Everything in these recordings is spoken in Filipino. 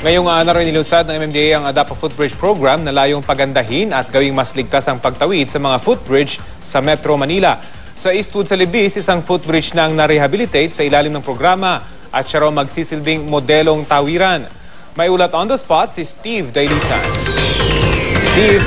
Ngayong araw nilunsad ng MMDA ang ADAPA Footbridge Program na layong pagandahin at gawing mas ligtas ang pagtawid sa mga footbridge sa Metro Manila. Sa Eastwood sa Libis, isang footbridge na ang na-rehabilitate sa ilalim ng programa at siya raw magsisilbing modelong tawiran. May ulat on the spot si Steve Dailisan. Steve.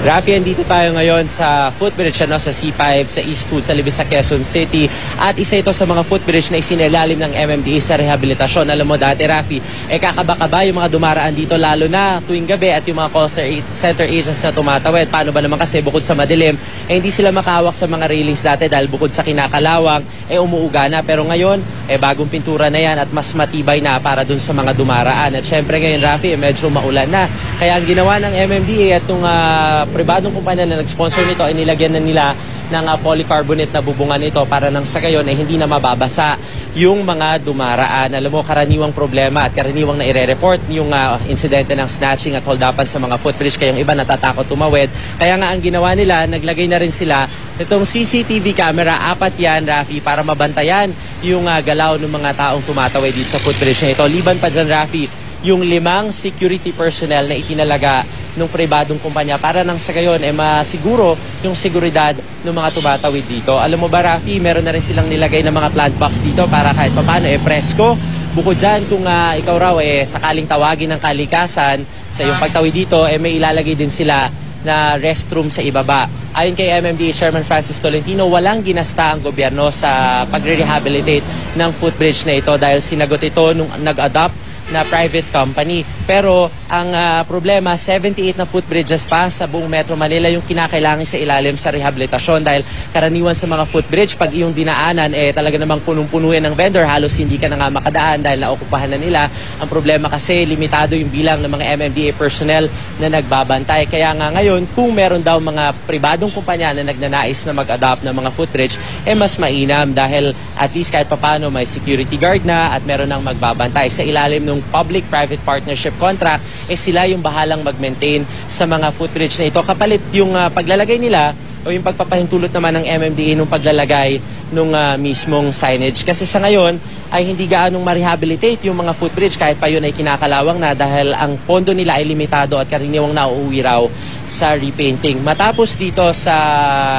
Rafi, andito tayo ngayon sa footbridge sa C5 sa Eastwood sa Libis sa Quezon City. At isa ito sa mga footbridge na isinilalim ng MMDA sa rehabilitasyon. Alam mo dati, Rafi, kakaba-kaba yung mga dumaraan dito lalo na tuwing gabi at yung mga call center agents na tumatawid. Paano ba naman kasi bukod sa madilim, hindi sila makahawak sa mga railings dati dahil bukod sa kinakalawang, umuuga na. Pero ngayon, bagong pintura na yan at mas matibay na para dun sa mga dumaraan. At syempre ngayon, Rafi, medyo maulan na. Kaya ang ginawa ng MMDA at itong pribadong kumpanya na nag-sponsor nito ay nilagyan na nila ng polycarbonate na bubungan ito para nang sa gayon ay hindi na mababasa yung mga dumaraan. Alam mo, karaniwang problema at karaniwang na ire-report yung insidente ng snatching at holdapan sa mga footbridge kaya yung iba natatakot tumawid. Kaya nga ang ginawa nila, naglagay na rin sila itong CCTV camera, 4 yan, Rafi, para mabantayan yung galaw ng mga taong tumatawid dito sa footbridge na ito. Liban pa dyan, Rafi, yung 5 security personnel na itinalaga ng pribadong kumpanya para nang sa gayon masiguro yung seguridad ng mga tumatawid dito. Alam mo ba, Rafi, meron na rin silang nilagay ng mga plant box dito para kahit paano presko. Bukod dyan, kung ikaw raw sakaling tawagin ng kalikasan sa iyong pagtawid dito, may ilalagay din sila na restroom sa ibaba. Ayon kay MMDA Chairman Francis Tolentino, walang ginasta ang gobyerno sa pagre-rehabilitate ng footbridge na ito dahil sinagot ito nung nag-adopt na private company. Pero ang problema, 78 na footbridges pa sa buong Metro Manila yung kinakailangan sa ilalim sa rehabilitasyon dahil karaniwan sa mga footbridge, pag iyong dinaanan, talaga namang punong-punuin ng vendor, halos hindi ka na nga makadaan dahil naokupahan na nila. Ang problema kasi, limitado yung bilang ng mga MMDA personnel na nagbabantay. Kaya nga ngayon, kung meron daw mga pribadong kumpanya na nagnanais na mag-adopt ng mga footbridge, mas mainam dahil at least kahit papano may security guard na at meron nang magbabantay sa ilalim ng public-private partnership contract, sila yung bahalang mag-maintain sa mga footbridge na ito. Kapalit yung paglalagay nila o yung pagpapahintulot naman ng MMDA nung paglalagay nung mismong signage. Kasi sa ngayon ay hindi gaanong ma-rehabilitate yung mga footbridge kahit pa yun ay kinakalawang na dahil ang pondo nila ay limitado at karaniwang nauuwi raw sa repainting. Matapos dito sa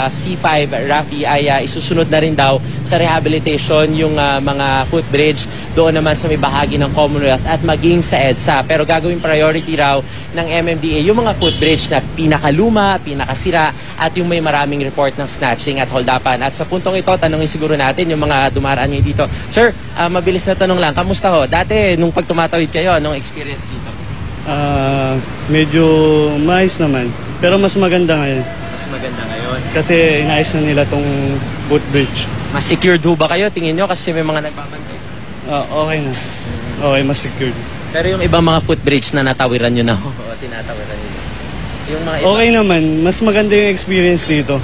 C5, Rafi, ay isusunod na rin daw sa rehabilitation yung mga footbridge doon naman sa may bahagi ng Commonwealth at maging sa EDSA. Pero gagawing priority raw ng MMDA yung mga footbridge na pinakaluma, pinakasira at yung may maraming report ng snatching at holdapan. At sa puntong ito, tanongin siguro natin yung mga dumaraan nyo dito. Sir, mabilis na tanong lang, kamusta ho? Dati, nung pagtumatawid kayo, anong experience dito? Medyo maayos naman. Pero mas maganda ngayon. Mas maganda ngayon. Kasi inayos na nila tong footbridge. Mas secured ho ba kayo? Tingin nyo kasi may mga nagbabantay. Okay na. Okay, mas secured. Pero yung ibang mga footbridge na natawiran nyo na ho, o tinatawiran nyo na. Yung mga iba, okay naman. Mas maganda yung experience dito.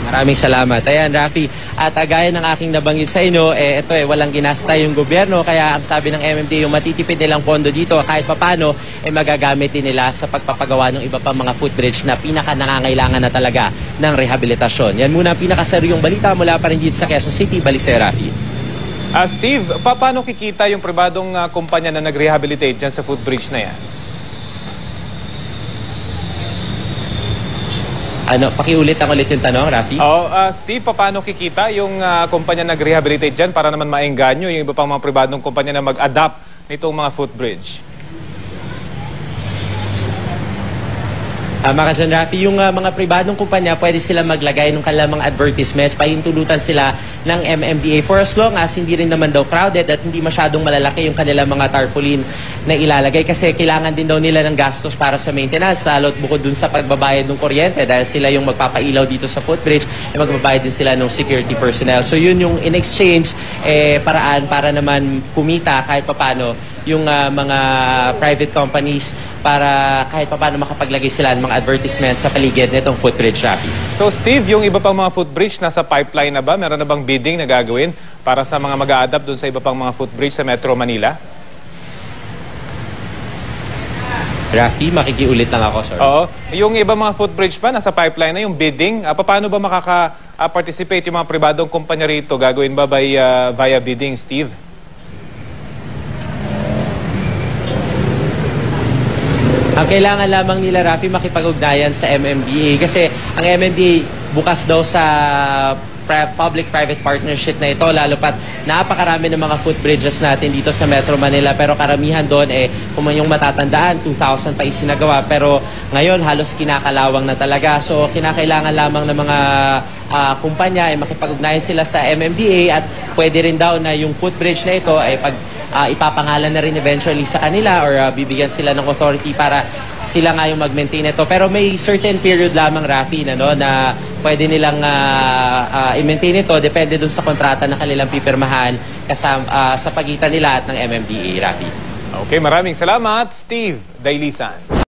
maraming salamat. Ayan, Rafi. At gaya ng aking nabanggit sa inyo, ito walang ginasta yung gobyerno. Kaya ang sabi ng MMDA, yung matitipid nilang pondo dito, kahit papano, magagamit din nila sa pagpapagawa ng iba pang mga footbridge na pinaka-nangangailangan na talaga ng rehabilitasyon. Yan muna ang pinakaseryong balita mula pa rin dito sa Quezon City. Balik sa Rafi. Steve, paano kikita yung pribadong kumpanya na nag-rehabilitate dyan sa footbridge na yan? Pakiulit ang ulit yung tanong, Rafi? Steve, paano kikita yung kumpanya nag-rehabilitate dyan para naman maengganyo yung iba pang mga pribadong kumpanya na mag-adapt nitong mga footbridge? Tama ka dyan, Rafi. Yung mga pribadong kumpanya, pwede sila maglagay ng kanilang mga advertisements, pahintulutan sila ng MMDA for as long as hindi rin naman daw crowded at hindi masyadong malalaki yung kanilang mga tarpaulin na ilalagay kasi kailangan din daw nila ng gastos para sa maintenance, lalo't bukod dun sa pagbabayad ng kuryente dahil sila yung magpapailaw dito sa footbridge, magbabayad din sila ng security personnel. So yun yung in exchange paraan para naman kumita kahit papano yung mga private companies para kahit paano makapaglagay sila ng mga advertisements sa paligid nitong footbridge, Rafi. So Steve, yung iba pang mga footbridge nasa pipeline na ba? Meron na bang bidding na gagawin para sa mga mag-a-adapt doon sa iba pang mga footbridge sa Metro Manila? Rafi, makikiulit lang ako, sir. Oo. Yung iba mga footbridge pa, nasa pipeline na yung bidding. Paano ba makaka-participate yung mga pribadong kumpanya rito? Gagawin ba by, via bidding, Steve? Ang kailangan lamang nila, Rafi, makipag-ugnayan sa MMDA kasi ang MMDA bukas daw sa public-private partnership na ito, lalo pat napakarami ng mga footbridges natin dito sa Metro Manila, pero karamihan doon kung yung matatandaan, 2,000 pa isinagawa, pero ngayon halos kinakalawang na talaga. So kinakailangan lamang ng mga kumpanya makipag-ugnayan sila sa MMDA at pwede rin daw na yung footbridge na ito ay ipapangalan na rin eventually sa kanila or bibigyan sila ng authority para sila nga yung mag-maintain ito. Pero may certain period lamang, Rafi, na pwede nilang i-maintain ito. Depende dun sa kontrata na kanilang pipirmahan sa pagitan nila at ng MMDA, Rafi. Okay, maraming salamat, Steve Dailisan.